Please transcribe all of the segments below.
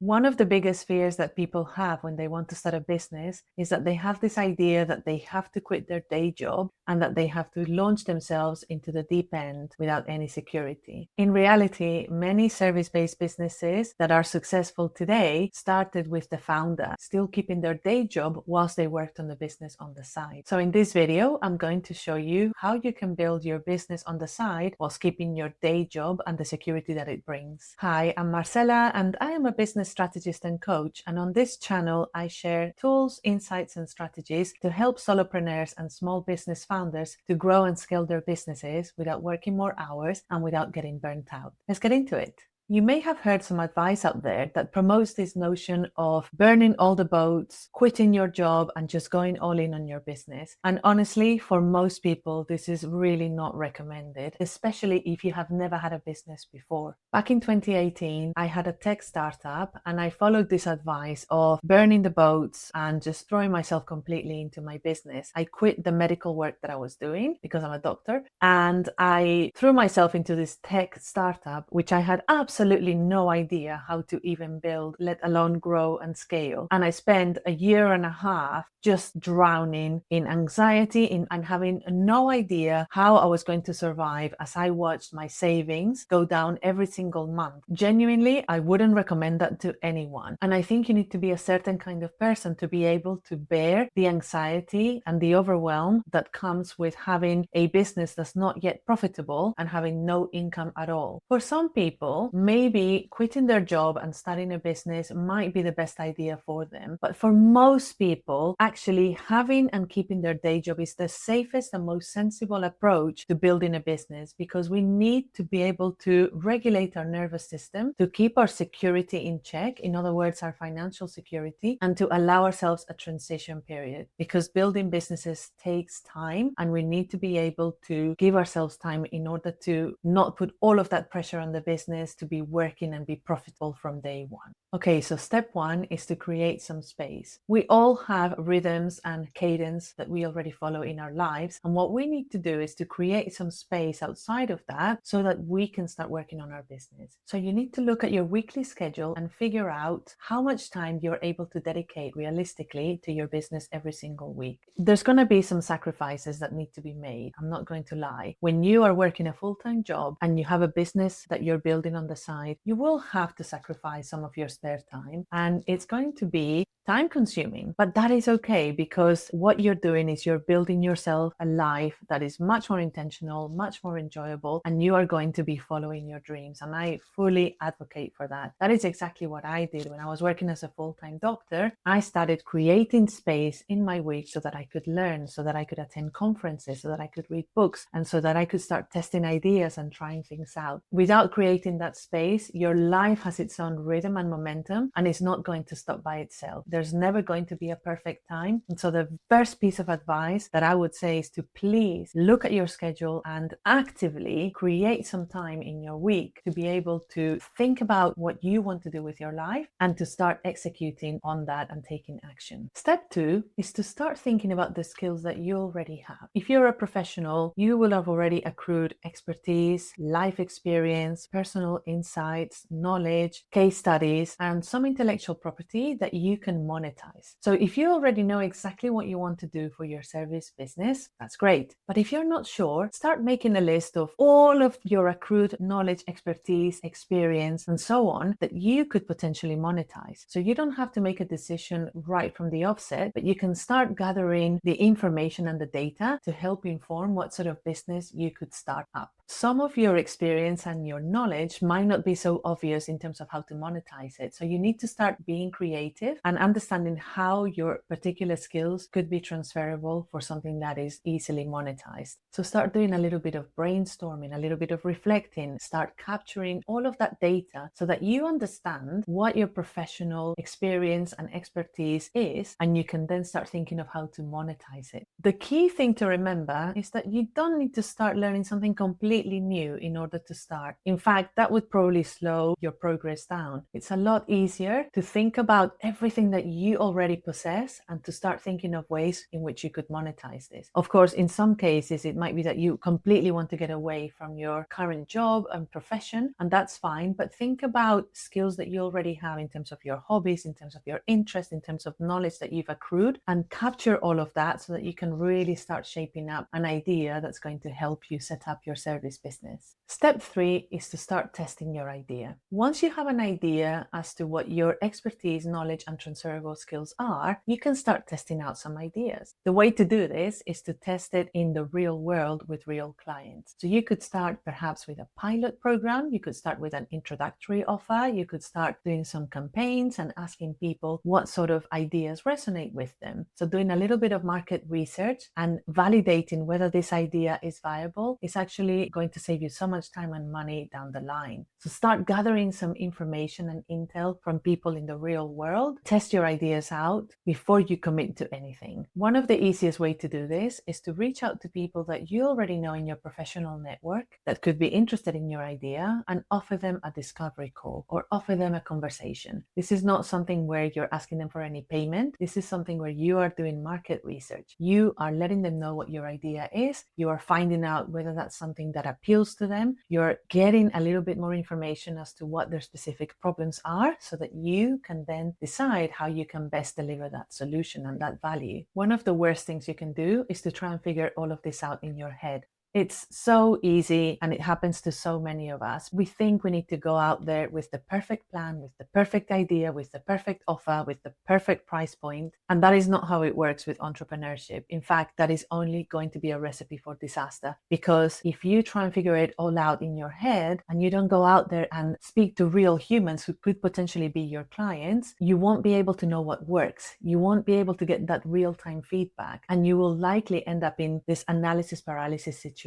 One of the biggest fears that people have when they want to start a business is that they have this idea that they have to quit their day job and that they have to launch themselves into the deep end without any security. In reality, many service-based businesses that are successful today started with the founder still keeping their day job whilst they worked on the business on the side. So in this video, I'm going to show you how you can build your business on the side whilst keeping your day job and the security that it brings. Hi, I'm Marcela and I am a business strategist and coach, and on this channel I share tools, insights and strategies to help solopreneurs and small business founders to grow and scale their businesses without working more hours and without getting burnt out. Let's get into it. You may have heard some advice out there that promotes this notion of burning all the boats, quitting your job and just going all in on your business. And honestly, for most people, this is really not recommended, especially if you have never had a business before. Back in 2018, I had a tech startup and I followed this advice of burning the boats and just throwing myself completely into my business. I quit the medical work that I was doing because I'm a doctor, and I threw myself into this tech startup, which I had absolutely no idea how to even build, let alone grow and scale. And I spent a year and a half just drowning in anxiety and having no idea how I was going to survive as I watched my savings go down every single month. Genuinely, I wouldn't recommend that to anyone. And I think you need to be a certain kind of person to be able to bear the anxiety and the overwhelm that comes with having a business that's not yet profitable and having no income at all. For some people, maybe quitting their job and starting a business might be the best idea for them. But for most people, actually having and keeping their day job is the safest and most sensible approach to building a business, because we need to be able to regulate our nervous system to keep our security in check, in other words, our financial security, and to allow ourselves a transition period, because building businesses takes time and we need to be able to give ourselves time in order to not put all of that pressure on the business to be working and be profitable from day one. Okay, so step one is to create some space. We all have rhythms and cadence that we already follow in our lives, and what we need to do is to create some space outside of that so that we can start working on our business. So you need to look at your weekly schedule and figure out how much time you're able to dedicate realistically to your business every single week. There's going to be some sacrifices that need to be made. I'm not going to lie. When you are working a full-time job and you have a business that you're building on the side, you will have to sacrifice some of your spare time, and it's going to be time consuming, but that is okay, because what you're doing is you're building yourself a life that is much more intentional, much more enjoyable, and you are going to be following your dreams. And I fully advocate for that. That is exactly what I did when I was working as a full-time doctor. I started creating space in my week so that I could learn, so that I could attend conferences, so that I could read books, and so that I could start testing ideas and trying things out. Without creating that space, your life has its own rhythm and momentum, and it's not going to stop by itself. There's never going to be a perfect time. And so the first piece of advice that I would say is to please look at your schedule and actively create some time in your week to be able to think about what you want to do with your life and to start executing on that and taking action. Step two is to start thinking about the skills that you already have. If you're a professional, you will have already accrued expertise, life experience, personal insights, knowledge, case studies, and some intellectual property that you can monetize. So if you already know exactly what you want to do for your service business, that's great. But if you're not sure, start making a list of all of your accrued knowledge, expertise, experience, and so on that you could potentially monetize. So you don't have to make a decision right from the offset, but you can start gathering the information and the data to help inform what sort of business you could start up. Some of your experience and your knowledge might not be so obvious in terms of how to monetize it. So you need to start being creative and understanding how your particular skills could be transferable for something that is easily monetized. So start doing a little bit of brainstorming, a little bit of reflecting, start capturing all of that data so that you understand what your professional experience and expertise is, and you can then start thinking of how to monetize it. The key thing to remember is that you don't need to start learning something completely completely new in order to start. In fact, that would probably slow your progress down. It's a lot easier to think about everything that you already possess and to start thinking of ways in which you could monetize this. Of course, in some cases, it might be that you completely want to get away from your current job and profession, and that's fine. But think about skills that you already have in terms of your hobbies, in terms of your interest, in terms of knowledge that you've accrued, and capture all of that so that you can really start shaping up an idea that's going to help you set up your service business. Step 3 is to start testing your idea. Once you have an idea as to what your expertise, knowledge, and transferable skills are, you can start testing out some ideas. The way to do this is to test it in the real world with real clients. So you could start perhaps with a pilot program, you could start with an introductory offer, you could start doing some campaigns and asking people what sort of ideas resonate with them. So doing a little bit of market research and validating whether this idea is viable is actually going to save you so much time and money down the line. So start gathering some information and intel from people in the real world. Test your ideas out before you commit to anything. One of the easiest ways to do this is to reach out to people that you already know in your professional network that could be interested in your idea and offer them a discovery call or offer them a conversation. This is not something where you're asking them for any payment. This is something where you are doing market research. You are letting them know what your idea is. You are finding out whether that's something that appeals to them. You're getting a little bit more information as to what their specific problems are so that you can then decide how you can best deliver that solution and that value. One of the worst things you can do is to try and figure all of this out in your head. It's so easy and it happens to so many of us. We think we need to go out there with the perfect plan, with the perfect idea, with the perfect offer, with the perfect price point. And that is not how it works with entrepreneurship. In fact, that is only going to be a recipe for disaster, because if you try and figure it all out in your head and you don't go out there and speak to real humans who could potentially be your clients, you won't be able to know what works. You won't be able to get that real-time feedback, and you will likely end up in this analysis paralysis situation.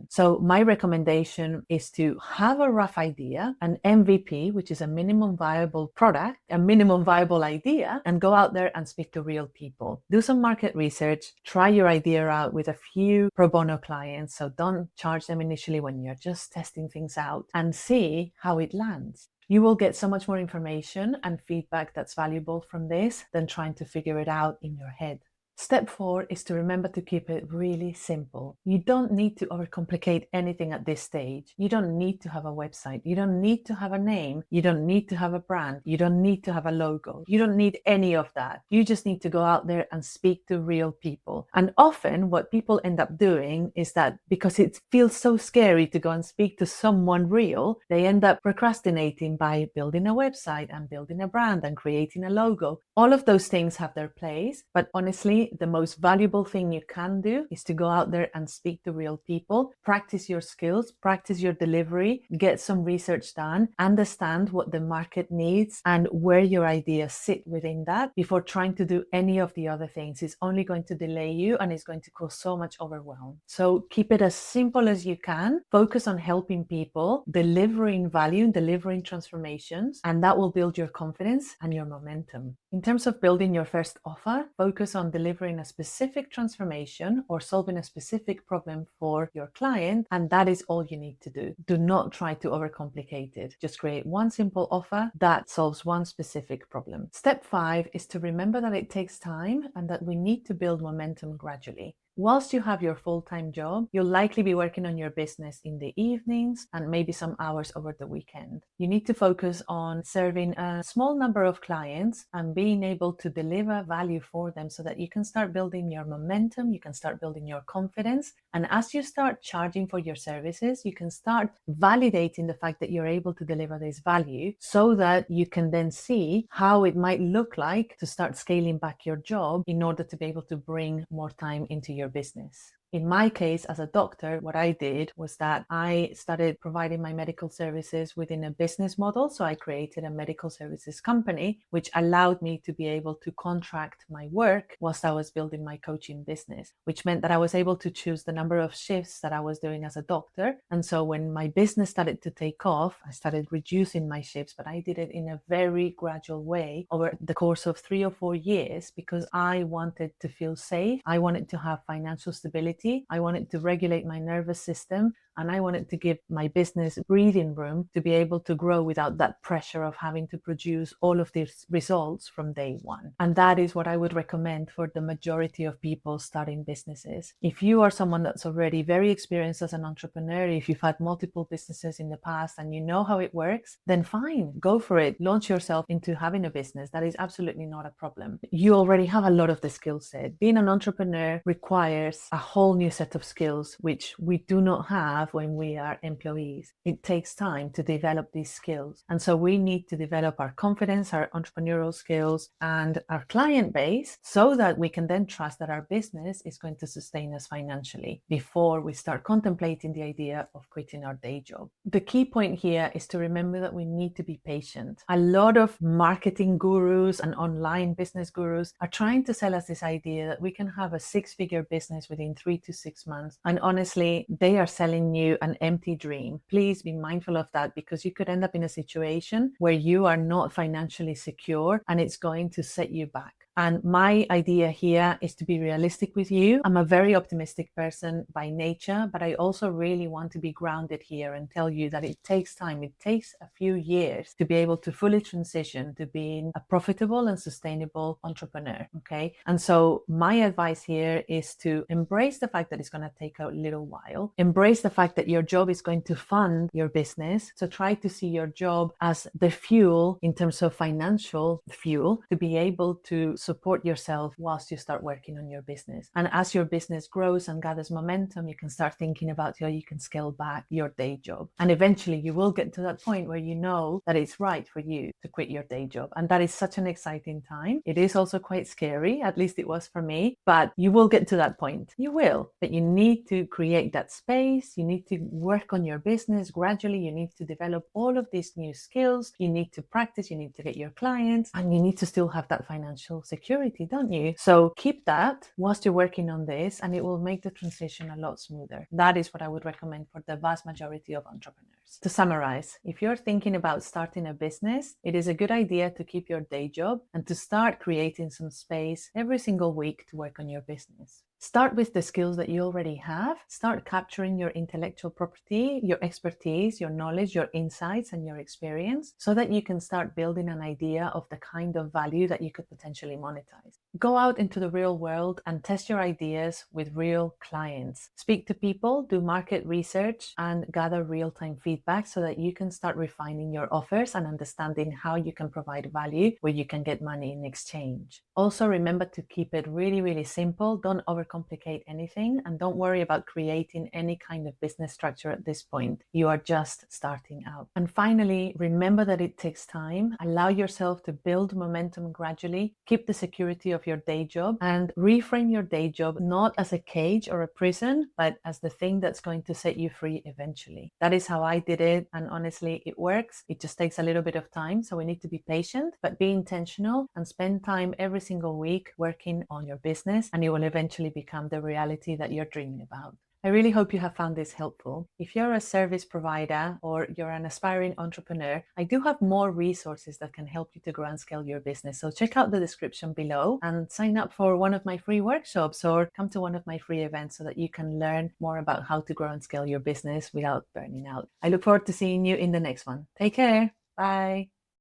So my recommendation is to have a rough idea, an MVP, which is a minimum viable product, a minimum viable idea, and go out there and speak to real people. Do some market research, try your idea out with a few pro bono clients. So don't charge them initially when you're just testing things out, and see how it lands. You will get so much more information and feedback that's valuable from this than trying to figure it out in your head. Step 4 is to remember to keep it really simple. You don't need to overcomplicate anything at this stage. You don't need to have a website. You don't need to have a name. You don't need to have a brand. You don't need to have a logo. You don't need any of that. You just need to go out there and speak to real people. And often what people end up doing is that because it feels so scary to go and speak to someone real, they end up procrastinating by building a website and building a brand and creating a logo. All of those things have their place, but honestly, the most valuable thing you can do is to go out there and speak to real people, practice your skills, practice your delivery, get some research done, understand what the market needs and where your ideas sit within that before trying to do any of the other things. It's only going to delay you and it's going to cause so much overwhelm. So keep it as simple as you can. Focus on helping people, delivering value, delivering transformations, and that will build your confidence and your momentum. In terms of building your first offer, focus on delivering a specific transformation or solving a specific problem for your client, and that is all you need to do. Do not try to overcomplicate it. Just create one simple offer that solves one specific problem. Step 5 is to remember that it takes time and that we need to build momentum gradually. Whilst you have your full-time job, you'll likely be working on your business in the evenings and maybe some hours over the weekend. You need to focus on serving a small number of clients and being able to deliver value for them so that you can start building your momentum, you can start building your confidence. And as you start charging for your services, you can start validating the fact that you're able to deliver this value so that you can then see how it might look like to start scaling back your job in order to be able to bring more time into your business. In my case, as a doctor, what I did was that I started providing my medical services within a business model. So I created a medical services company, which allowed me to be able to contract my work whilst I was building my coaching business, which meant that I was able to choose the number of shifts that I was doing as a doctor. And so when my business started to take off, I started reducing my shifts, but I did it in a very gradual way over the course of 3 or 4 years because I wanted to feel safe. I wanted to have financial stability. I wanted to regulate my nervous system and I wanted to give my business breathing room to be able to grow without that pressure of having to produce all of these results from day one. And that is what I would recommend for the majority of people starting businesses. If you are someone that's already very experienced as an entrepreneur, if you've had multiple businesses in the past and you know how it works, then fine, go for it. Launch yourself into having a business. That is absolutely not a problem. You already have a lot of the skill set. Being an entrepreneur requires a whole new set of skills, which we do not have when we are employees. It takes time to develop these skills. And so we need to develop our confidence, our entrepreneurial skills, and our client base so that we can then trust that our business is going to sustain us financially before we start contemplating the idea of quitting our day job. The key point here is to remember that we need to be patient. A lot of marketing gurus and online business gurus are trying to sell us this idea that we can have a six-figure business within 3 to 6 months. And honestly, they are selling you an empty dream. Please be mindful of that, because you could end up in a situation where you are not financially secure and it's going to set you back. And my idea here is to be realistic with you. I'm a very optimistic person by nature, but I also really want to be grounded here and tell you that it takes time. It takes a few years to be able to fully transition to being a profitable and sustainable entrepreneur. Okay. And so my advice here is to embrace the fact that it's going to take a little while. Embrace the fact that your job is going to fund your business. So try to see your job as the fuel in terms of financial fuel to be able to support yourself whilst you start working on your business. And as your business grows and gathers momentum, you can start thinking about how you can scale back your day job. And eventually you will get to that point where you know that it's right for you to quit your day job. And that is such an exciting time. It is also quite scary, at least it was for me, but you will get to that point. You will, but you need to create that space. You need to work on your business gradually. You need to develop all of these new skills. You need to practice. You need to get your clients, and you need to still have that financial security, don't you? So keep that whilst you're working on this, and it will make the transition a lot smoother. That is what I would recommend for the vast majority of entrepreneurs. To summarize, if you're thinking about starting a business, it is a good idea to keep your day job and to start creating some space every single week to work on your business. Start with the skills that you already have. Start capturing your intellectual property, your expertise, your knowledge, your insights, and your experience so that you can start building an idea of the kind of value that you could potentially monetize. Go out into the real world and test your ideas with real clients. Speak to people, do market research, and gather real-time feedback so that you can start refining your offers and understanding how you can provide value where you can get money in exchange. Also, remember to keep it really, really simple. Don't overcomplicate anything, and don't worry about creating any kind of business structure at this point. You are just starting out. And finally, remember that it takes time. Allow yourself to build momentum gradually. Keep the security of your day job and reframe your day job not as a cage or a prison, but as the thing that's going to set you free eventually. That is how I did it, and honestly, it works. It just takes a little bit of time, so we need to be patient, but be intentional and spend time every single week working on your business, and it will eventually become the reality that you're dreaming about. I really hope you have found this helpful. If you're a service provider or you're an aspiring entrepreneur, I do have more resources that can help you to grow and scale your business. So check out the description below and sign up for one of my free workshops or come to one of my free events so that you can learn more about how to grow and scale your business without burning out. I look forward to seeing you in the next one. Take care. Bye.